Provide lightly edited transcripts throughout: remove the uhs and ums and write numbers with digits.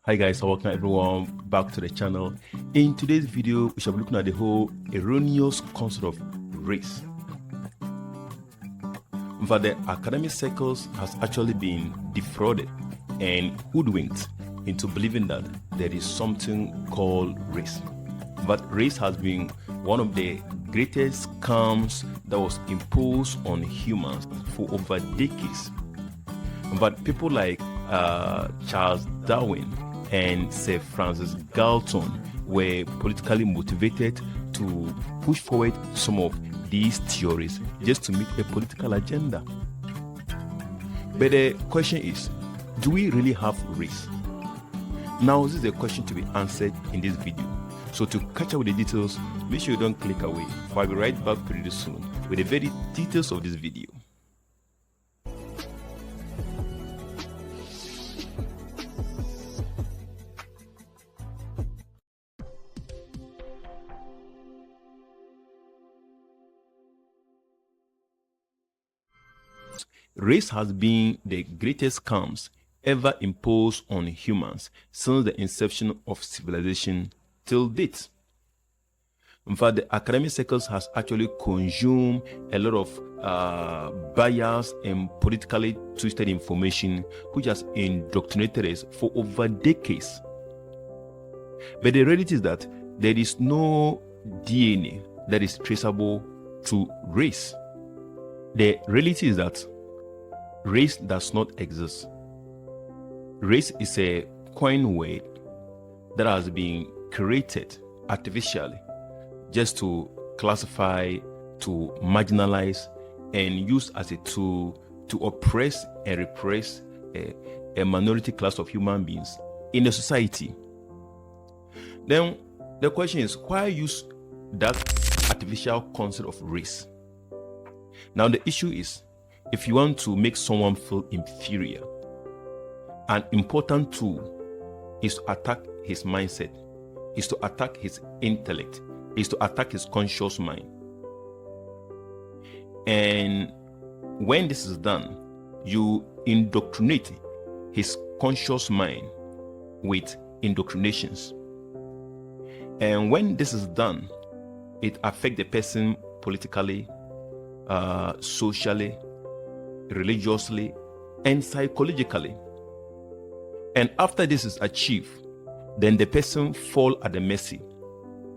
Hi guys, welcome everyone back to the channel. In today's video, we shall be looking at the whole erroneous concept of race. In fact, the academic circles has actually been defrauded and hoodwinked into believing that there is something called race. But race has been one of the greatest scams that was imposed on humans for over decades. But people like Charles Darwin and Sir Francis Galton were politically motivated to push forward some of these theories just to meet a political agenda. But the question is, do we really have race? Now, this is a question to be answered in this video. So to catch up with the details, make sure you don't click away, for I'll be right back pretty soon with the very details of this video. Race has been the greatest scams ever imposed on humans since the inception of civilization till date. In fact, the academic circles has actually consumed a lot of biased and politically twisted information which has indoctrinated us for over decades. But the reality is that there is no DNA that is traceable to race. The reality is that race does not exist. Race is a coin word that has been created artificially just to classify, to marginalize, and use as a tool to oppress and repress a minority class of human beings in a society. Then the question is, why use that artificial concept of race? Now the issue is, if you want to make someone feel inferior, an important tool is to attack his mindset, is to attack his intellect, is to attack his conscious mind. And when this is done, you indoctrinate his conscious mind with indoctrinations. And when this is done, it affects the person politically, socially, religiously, and psychologically. And after this is achieved, then the person fall at the mercy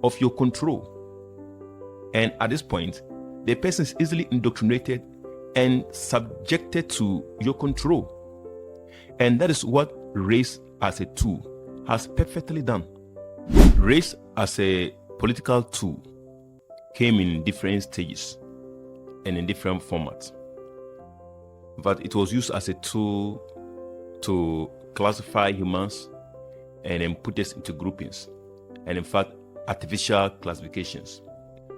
of your control. And at this point, the person is easily indoctrinated and subjected to your control. And that is what race as a tool has perfectly done. Race as a political tool came in different stages and in different formats. But it was used as a tool to classify humans and then put us into groupings. And in fact, artificial classifications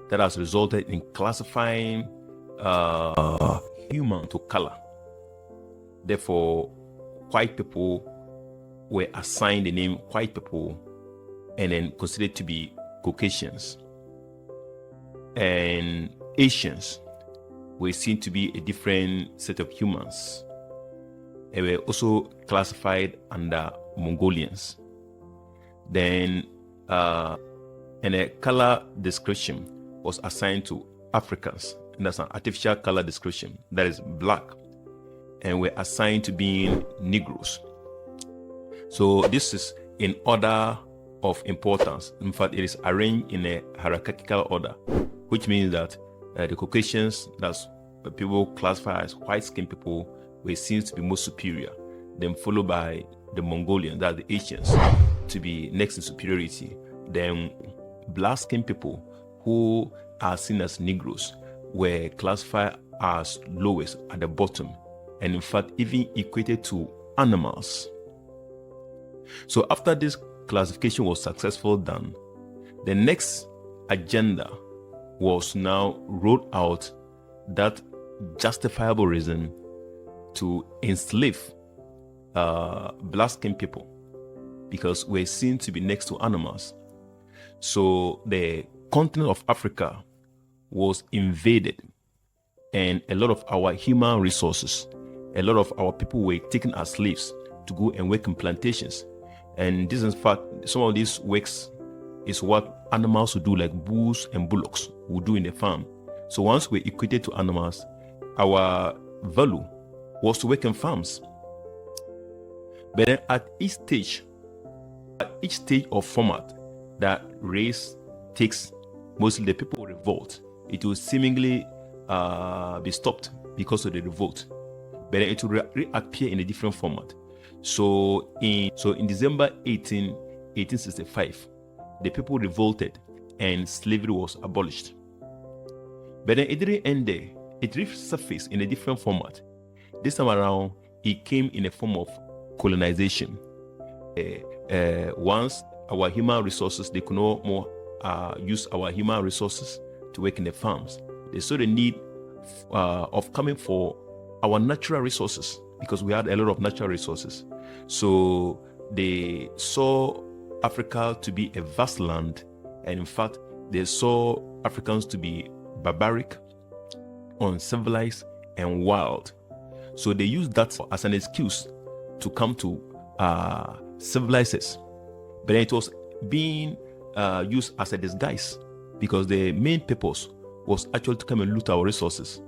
that has resulted in classifying human to color. Therefore, white people were assigned the name white people and then considered to be Caucasians. And Asians were seen to be a different set of humans. They were also classified under Mongolians. Then, and a color description was assigned to Africans, and that's an artificial color description that is black, and were assigned to being Negroes. So this is in order of importance. In fact, it is arranged in a hierarchical order, which means that the Caucasians, that's people classified as white-skinned people, were seen to be most superior, then followed by the Mongolians, that the Asians, to be next in superiority. Then black-skinned people, who are seen as Negroes, were classified as lowest at the bottom, and in fact even equated to animals. So after this classification was successfully done, the next agenda was now rolled out, that justifiable reason to enslave black-skinned people, because we're seen to be next to animals. So the continent of Africa was invaded, and a lot of our human resources, a lot of our people were taken as slaves to go and work in plantations. And this, in fact, some of these works is what animals would do, like bulls and bullocks would do in the farm. So once we're equated to animals, our value was to work in farms. But then at each stage of format that race takes, mostly the people revolt, it will seemingly be stopped because of the revolt. But then it will reappear in a different format. So in December 1865, the people revolted and slavery was abolished. But then it didn't end there. It resurfaced in a different format. This time around, it came in a form of colonization. Once our human resources, they could no more use our human resources to work in the farms. They saw the need of coming for our natural resources, because we had a lot of natural resources. So they saw Africa to be a vast land, and in fact, they saw Africans to be barbaric, uncivilized, and wild. So they used that as an excuse to come to civilize us. But it was being used as a disguise, because the main purpose was actually to come and loot our resources.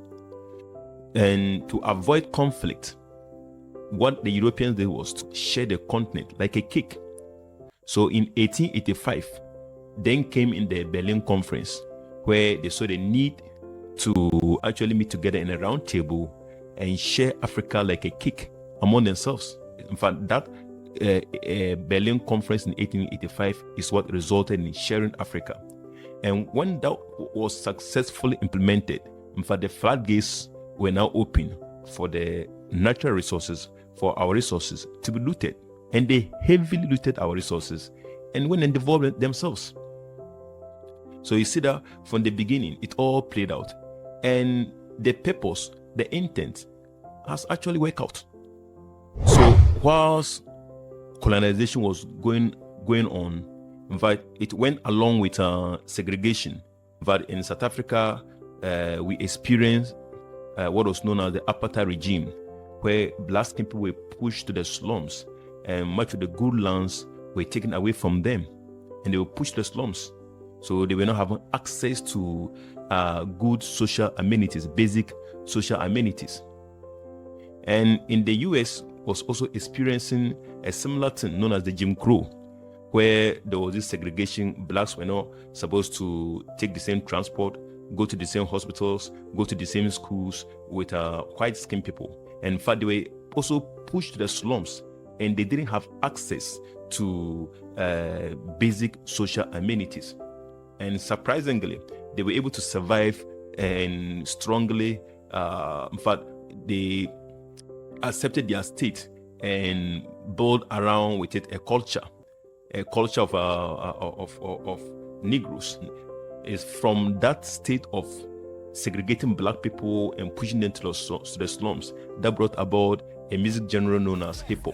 And to avoid conflict, what the Europeans did was to share the continent like a cake. So in 1885, then came in the Berlin Conference, where they saw the need to actually meet together in a round table and share Africa like a cake among themselves. In fact, that Berlin Conference in 1885 is what resulted in sharing Africa. And when that was successfully implemented, in fact, the floodgates were now open for the natural resources, for our resources to be looted. And they heavily looted our resources and went and developed themselves. So you see that from the beginning, it all played out. And the purpose, the intent, has actually worked out. So whilst colonization was going on, in fact, it went along with segregation. But in South Africa, we experienced what was known as the apartheid regime, where black people were pushed to the slums, and much of the good lands were taken away from them, and they were pushed to the slums. So they were not having access to good social amenities, basic social amenities. And in the US was also experiencing a similar thing known as the Jim Crow, where there was this segregation. Blacks were not supposed to take the same transport, go to the same hospitals, go to the same schools with white-skinned people. And in fact, they were also pushed to the slums, and they didn't have access to basic social amenities. And surprisingly, they were able to survive and strongly, in fact, they accepted their state and built around with it a culture of Negroes. Is from that state of segregating black people and pushing them to the slums that brought about a music genre known as hip hop.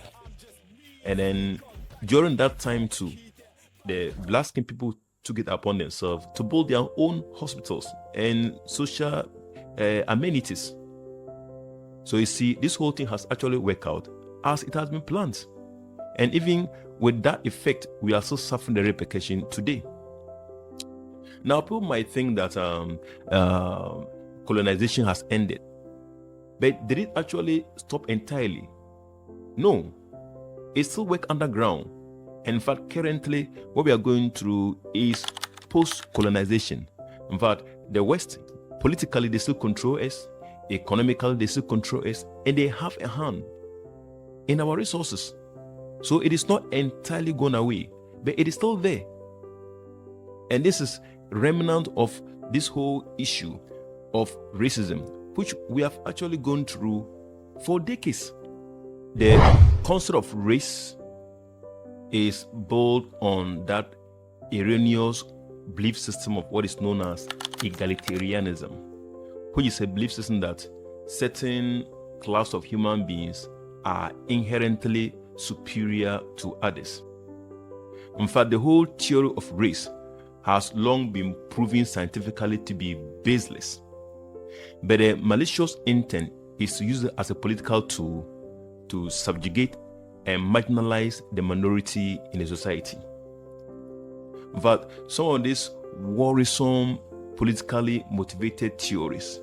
And then during that time too, the black skin people took it upon themselves to build their own hospitals and social amenities. So you see, this whole thing has actually worked out as it has been planned. And even with that effect, we are still suffering the repercussion today. Now, people might think that colonization has ended, but did it actually stop entirely? No, it still works underground. And in fact, currently, what we are going through is post-colonization. In fact, the West, politically, they still control us, economically, they still control us, and they have a hand in our resources. So it is not entirely gone away, but it is still there. And this is remnant of this whole issue of racism, which we have actually gone through for decades. The concept of race is built on that erroneous belief system of what is known as egalitarianism, which is a belief system that certain class of human beings are inherently superior to others. In fact, the whole theory of race has long been proven scientifically to be baseless. But the malicious intent is to use it as a political tool to subjugate and marginalize the minority in a society. But some of these worrisome, politically motivated theories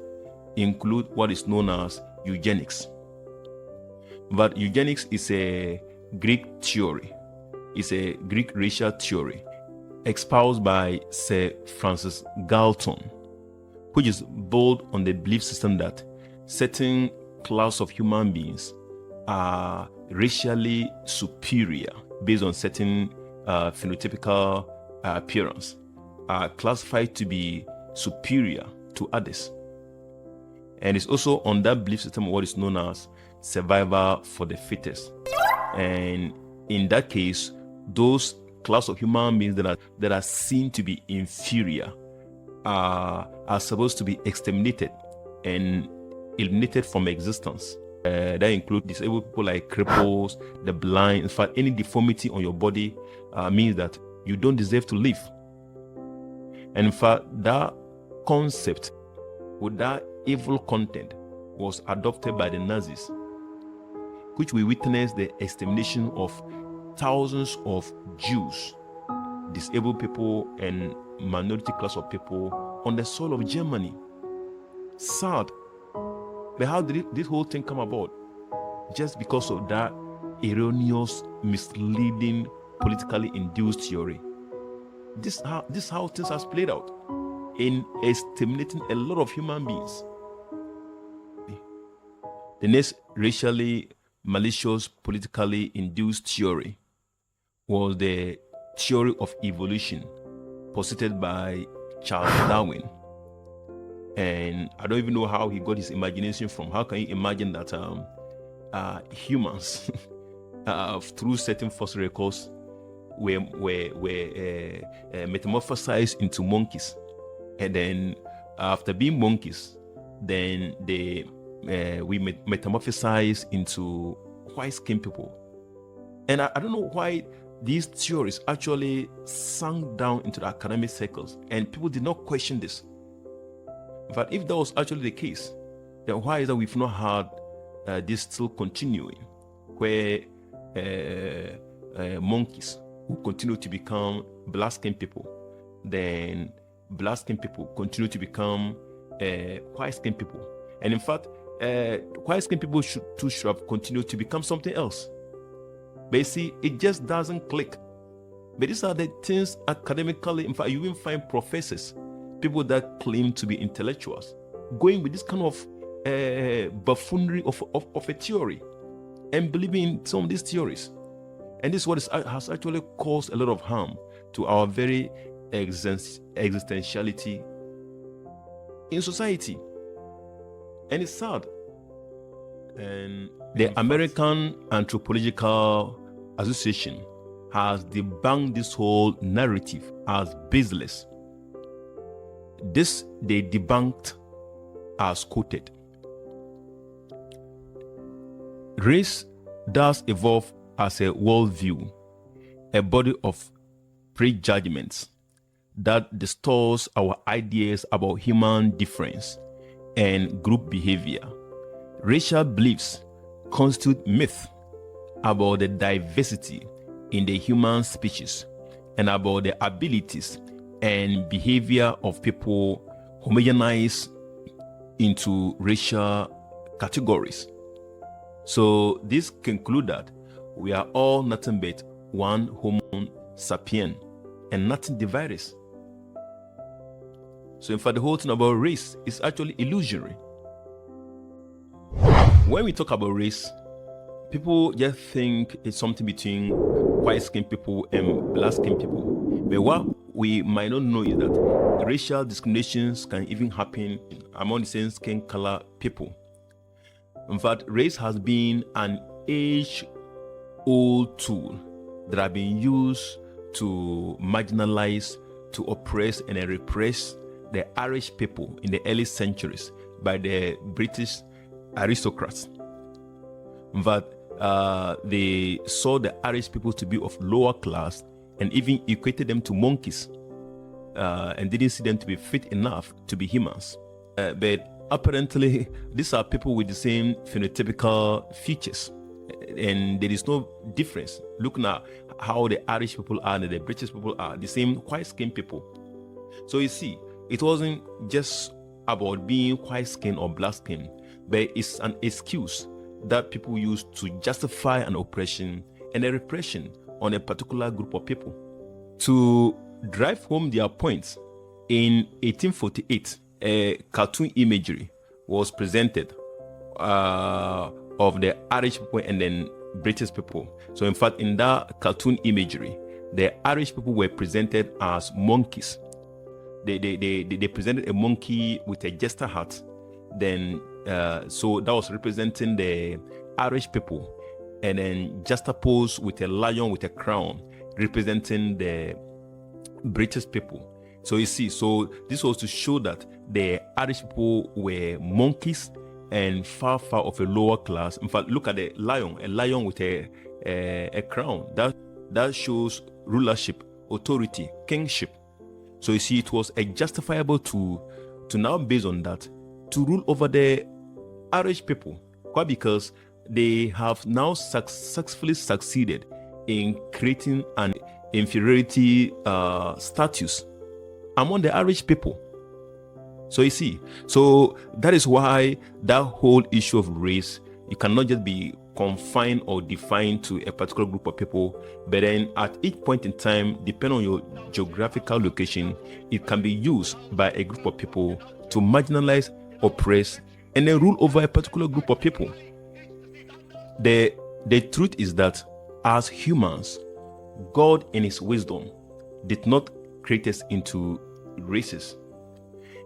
include what is known as eugenics. But eugenics is a Greek theory. It's a Greek racial theory espoused by Sir Francis Galton, which is built on the belief system that certain class of human beings are racially superior based on certain phenotypical appearance, are classified to be superior to others. And it's also on that belief system what is known as survival for the fittest. And in that case, those class of human beings that are seen to be inferior are supposed to be exterminated and eliminated from existence. That includes disabled people like cripples, the blind. In fact, any deformity on your body means that you don't deserve to live. And in fact, that concept with that evil content was adopted by the Nazis, which we witnessed the extermination of thousands of Jews, disabled people, and minority class of people on the soil of Germany. Sad. But how did this whole thing come about? Just because of that erroneous, misleading, politically induced theory. This is how things has played out in exterminating a lot of human beings. The next racially malicious, politically induced theory was the theory of evolution posited by Charles Darwin. And I don't even know how he got his imagination from. How can you imagine that humans, through certain fossil records, were metamorphosized into monkeys, and then after being monkeys, then we metamorphosized into white-skinned people. And I don't know why these theories actually sank down into the academic circles, and people did not question this. But if that was actually the case, then why is that we've not had this still continuing, where monkeys who continue to become black-skinned people, then black-skinned people continue to become white-skinned people. And in fact, white-skinned people should have continued to become something else. But you see, it just doesn't click. But these are the things academically. In fact, you even find professors, people that claim to be intellectuals, going with this kind of buffoonery of a theory and believing in some of these theories. And this is what has actually caused a lot of harm to our very existentiality in society. And it's sad. And the American Anthropological Association has debunked this whole narrative as baseless. This they debunked as quoted. Race does evolve as a worldview, a body of prejudgments that distorts our ideas about human difference and group behavior. Racial beliefs constitute myth about the diversity in the human species and about the abilities and behavior of people homogenized into racial categories. So this concludes that we are all nothing but one Homo sapien and nothing divides us. So in fact, the whole thing about race is actually illusory. When we talk about race, people just think it's something between white-skinned people and black-skinned people. But what we might not know is that racial discriminations can even happen among the same skin color people. In fact, race has been an age-old tool that has been used to marginalize, to oppress and repress the Irish people in the early centuries by the British aristocrats. But they saw the Irish people to be of lower class and even equated them to monkeys and didn't see them to be fit enough to be humans. But apparently, these are people with the same phenotypical features. and there is no difference. Look now how the Irish people are and the British people are the same white-skinned people. So you see, it wasn't just about being white-skinned or black-skinned, but it's an excuse that people use to justify an oppression and a repression on a particular group of people. To drive home their points, in 1848, a cartoon imagery was presented of the Irish people and then British people. So in fact, in that cartoon imagery, the Irish people were presented as monkeys. They presented a monkey with a jester hat. Then so that was representing the Irish people, and then juxtaposed with a lion with a crown representing the British people. So you see, so this was to show that the Irish people were monkeys and far of a lower class. In fact, look at the lion, a lion with a crown. That shows rulership, authority, kingship. So you see, it was a justifiable to now, based on that, to rule over the Irish people. Why? Because they have now successfully succeeded in creating an inferiority status among the Irish people. So you see, so that is why that whole issue of race, you cannot just be confined or defined to a particular group of people, but then at each point in time, depending on your geographical location, it can be used by a group of people to marginalize, oppress, and then rule over a particular group of people. The truth is that as humans, God in his wisdom did not create us into races.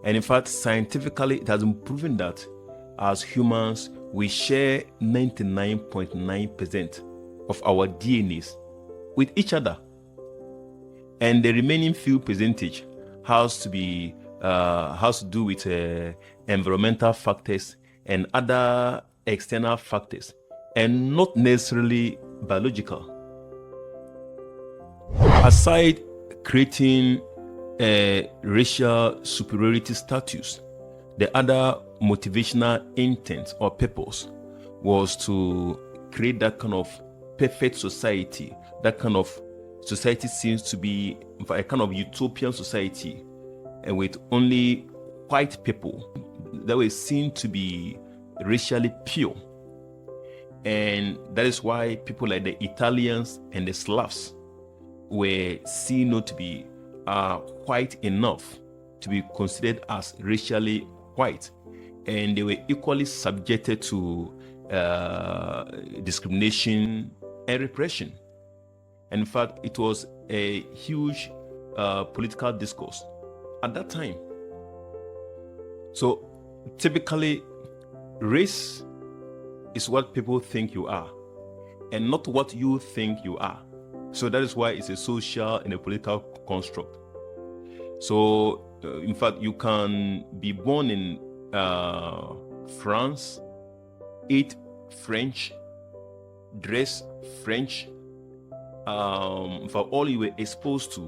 And in fact, scientifically, it has been proven that as humans, we share 99.9% of our DNAs with each other. And the remaining few percentage has to do with environmental factors and other external factors, and not necessarily biological. Aside creating a racial superiority status, the other motivational intent or purpose was to create that kind of perfect society. That kind of society seems to be a kind of utopian society, and with only white people that were seen to be racially pure. And that is why people like the Italians and the Slavs were seen not to be white enough to be considered as racially white, and they were equally subjected to discrimination and repression. And in fact, it was a huge political discourse at that time. So typically, race is what people think you are and not what you think you are. So that is why it's a social and a political construct. So in fact, you can be born in France, eat French, dress French. In fact, all you were exposed to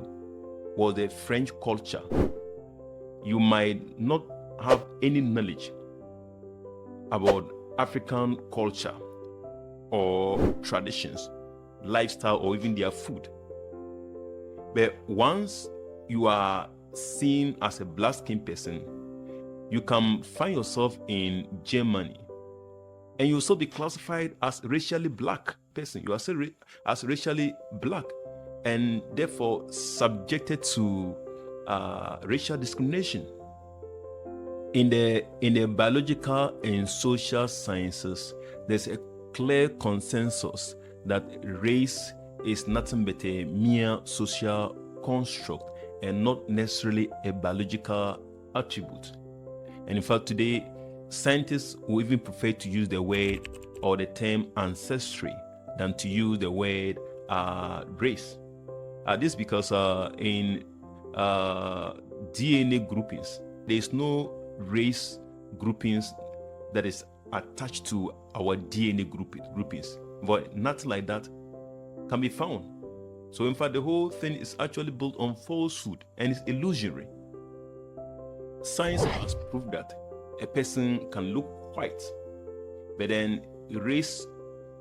was the French culture. You might not have any knowledge about African culture or traditions, lifestyle, or even their food. But once you are seen as a black-skinned person, you can find yourself in Germany, and you will still be classified as racially black person. You are still as racially black, and therefore subjected to racial discrimination. In the biological and social sciences, there's a clear consensus that race is nothing but a mere social construct and not necessarily a biological attribute. And in fact, today, scientists will even prefer to use the word or the term ancestry than to use the word race. This because in DNA groupings, there is no race groupings that is attached to our DNA groupings, but nothing like that can be found. So in fact, the whole thing is actually built on falsehood and it's illusory. Science has proved that a person can look white, but then race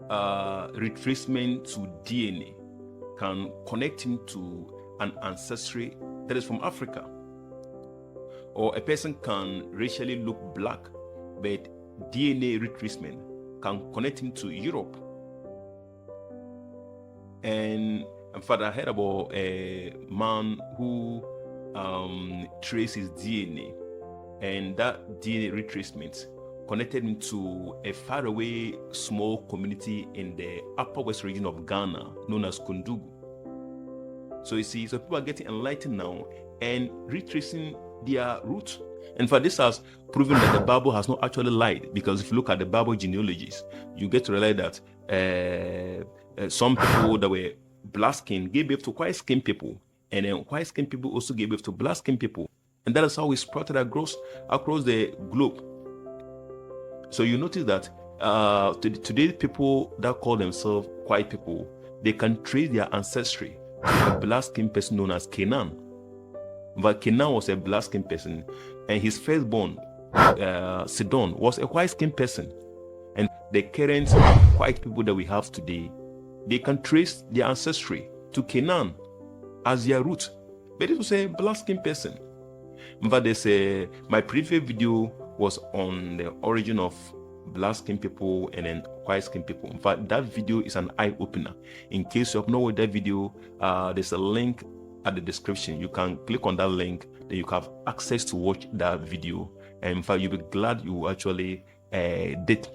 retracement to DNA can connect him to an ancestry that is from Africa. Or a person can racially look black, but DNA retracement can connect him to Europe. And in fact, I heard about a man who traced his DNA, and that DNA retracement connected him to a faraway small community in the upper west region of Ghana known as Kundugu. So you see, so people are getting enlightened now and retracing their roots. And for this has proven that the Bible has not actually lied, because if you look at the Bible genealogies, you get to realize that some people that were black skinned gave birth to white skinned people, and then white skinned people also gave birth to black skinned people, and that is how we sprouted across the globe. So you notice that today people that call themselves white people, they can trace their ancestry to a black skinned person known as Canaan. But Canaan was a black skinned person, and his firstborn, Sidon, was a white skinned person. And the current white people that we have today, they can trace their ancestry to Canaan as their root, but it was a black skinned person. But they say my previous video was on the origin of black skinned people and then white skinned people. In fact, that video is an eye opener. In case you have not watched that video, there's a link at the description. You can click on that link, then you have access to watch that video, and in fact you'll be glad you actually did.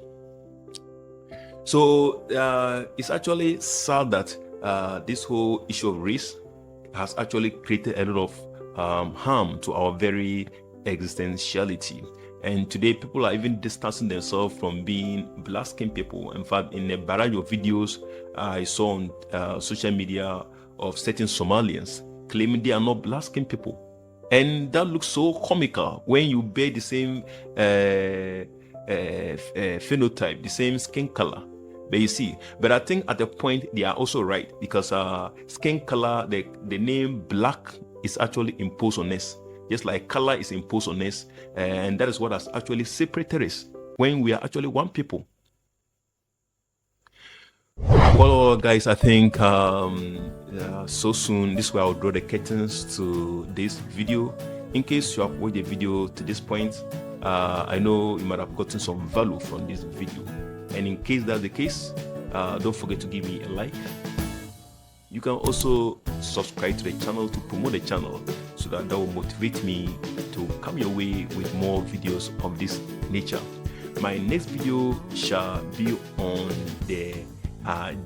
So it's actually sad that this whole issue of race has actually created a lot of harm to our very existentiality. And today people are even distancing themselves from being black skinned people. In fact, in a barrage of videos I saw on social media of certain Somalians claiming they are not black skinned people, and that looks so comical when you bear the same phenotype, the same skin color. But you see, but I think at the point they are also right, because skin color, the name black is actually imposed on us, just like color is imposed on us, and that is what has actually separated us when we are actually one people. Well, guys, I think so soon this way I'll draw the curtains to this video. In case you have watched the video to this point, I know you might have gotten some value from this video, and in case that's the case, don't forget to give me a like. You can also subscribe to the channel to promote the channel, so that will motivate me to come your way with more videos of this nature. My next video shall be on the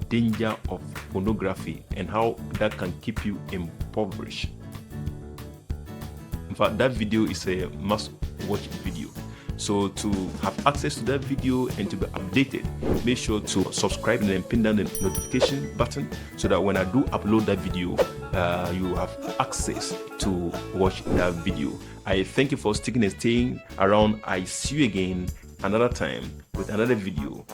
danger of pornography and how that can keep you impoverished. In fact, that video is a must-watch video. So to have access to that video and to be updated, make sure to subscribe and then pin down the notification button, so that when I do upload that video, you have access to watch that video. I thank you for sticking and staying around. I see you again another time with another video.